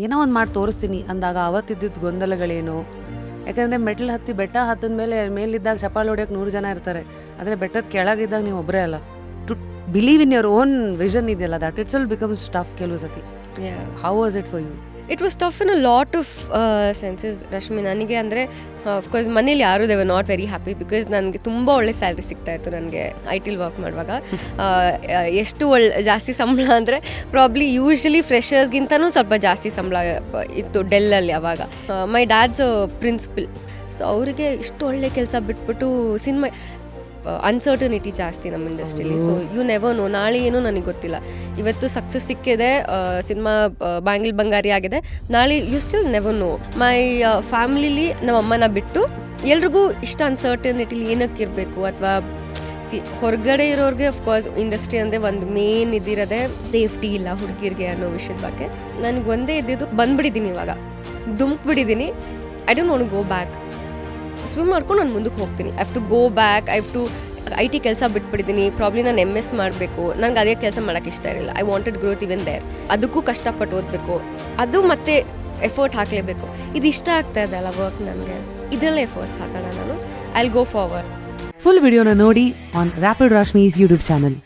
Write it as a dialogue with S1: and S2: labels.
S1: ಏನೋ ಒಂದು ಮಾಡಿ ತೋರಿಸ್ತೀನಿ ಅಂದಾಗ ಅವತ್ತಿದ್ದಿದ್ದು ಗೊಂದಲಗಳೇನು. ಯಾಕಂದರೆ ಮೆಟ್ಲು ಹತ್ತಿ ಬೆಟ್ಟ ಹತ್ತಿದ ಮೇಲಿದ್ದಾಗ ಚಪ್ಪಾಳೆ ಹೊಡಿಯೋಕೆ 100 ಜನ ಇರ್ತಾರೆ. ಆದರೆ ಬೆಟ್ಟದ ಕೆಳಗಿದ್ದಾಗ ನೀವು ಒಬ್ಬರೇ ಅಲ್ಲ. To believe in your own vision ಇದೆಯಲ್ಲ, that it's will becomes tough ಕೆಲವು ಸತಿ. How was it for you?
S2: It was tough in a lot of senses Rashmi. ನನಗೆ ಅಂದರೆ ಅಫ್ಕೋರ್ಸ್ ಮನೇಲಿ ಯಾರೂ they were not very happy because ನನಗೆ ತುಂಬ ಒಳ್ಳೆ ಸ್ಯಾಲ್ರಿ ಸಿಗ್ತಾಯಿತ್ತು. ನನಗೆ ಐ ಟಿಲಿ ವರ್ಕ್ ಮಾಡುವಾಗ ಎಷ್ಟು ಜಾಸ್ತಿ ಸಂಬಳ ಅಂದರೆ ಪ್ರಾಬ್ಲಿ ಯೂಶ್ವಲಿ ಫ್ರೆಷರ್ಸ್ಗಿಂತನೂ ಸ್ವಲ್ಪ ಜಾಸ್ತಿ ಸಂಬಳ ಇತ್ತು ಡೆಲ್ಲಲ್ಲಿ ಅವಾಗ. ಮೈ ಡ್ಯಾಡ್ಸ್ ಪ್ರಿನ್ಸಿಪಲ್, ಸೊ ಅವರಿಗೆ ಇಷ್ಟು ಒಳ್ಳೆ ಕೆಲಸ ಬಿಟ್ಬಿಟ್ಟು ಸಿನಿಮಾ ಅನ್ಸರ್ಟನಿಟಿ ಜಾಸ್ತಿ ನಮ್ಮ ಇಂಡಸ್ಟ್ರಿಲಿ. ಸೊ ಯು ನೆವರ್ ನೋ, ನಾಳೆ ಏನೂ ನನಗೆ ಗೊತ್ತಿಲ್ಲ. ಇವತ್ತು ಸಕ್ಸಸ್ ಸಿಕ್ಕಿದೆ, ಸಿನಿಮಾ ಬ್ಯಾಂಗಿಲ್ ಬಂಗಾರಿ ಆಗಿದೆ, ನಾಳೆ ಯು ಸ್ಟಿಲ್ ನೆವರ್ ನೋ. ಮೈ ಫ್ಯಾಮಿಲಿಲಿ ನಮ್ಮ ಅಮ್ಮನ ಬಿಟ್ಟು ಎಲ್ರಿಗೂ ಇಷ್ಟ ಅನ್ಸರ್ಟನಿಟಿಲಿ ಏನಕ್ಕೆ ಇರಬೇಕು ಅಥವಾ ಹೊರಗಡೆ ಇರೋರಿಗೆ ಅಫ್ಕೋರ್ಸ್ ಇಂಡಸ್ಟ್ರಿ ಅಂದರೆ ಒಂದು ಮೇನ್ ಇದಿರೋದೆ ಸೇಫ್ಟಿ ಇಲ್ಲ ಹುಡುಗಿರಿಗೆ ಅನ್ನೋ ವಿಷಯದ ಬಗ್ಗೆ. ನನಗೆ ಒಂದೇ ಇದ್ದಿದ್ದು ಬಂದ್ಬಿಟ್ಟಿದ್ದೀನಿ, ಇವಾಗ ಧುಮುಕ್ಬಿಟ್ಟಿದ್ದೀನಿ. I don't want to go back. Swim ಮಾಡ್ಕೊಂಡು ನಾನು ಮುಂದಕ್ಕೆ ಹೋಗ್ತೀನಿ. I have to go back. I have to I T ಕೆಲಸ ಬಿಟ್ಬಿಟ್ಟಿದ್ದೀನಿ. ಪ್ರಾಬ್ಲಿ ನಾನು MS ಮಾಡಬೇಕು. ನನಗೆ ಅದೇ ಕೆಲಸ ಮಾಡೋಕ್ಕೆ ಇಷ್ಟ ಇರಲಿಲ್ಲ. I wanted growth even there. ಅದಕ್ಕೂ ಕಷ್ಟಪಟ್ಟು ಓದಬೇಕು, ಅದು ಮತ್ತೆ ಎಫರ್ಟ್ ಹಾಕಲೇಬೇಕು. ಇದು ಇಷ್ಟ ಆಗ್ತಾ ಇದೆ ಅಲ್ಲ ವರ್ಕ್, ನನಗೆ ಇದರಲ್ಲೇ ಎಫರ್ಟ್ಸ್ ಹಾಕೋಣ ನಾನು. I will go forward.
S1: Full ವಿಡಿಯೋನ ನೋಡಿ on rapid Rashmi's YouTube channel.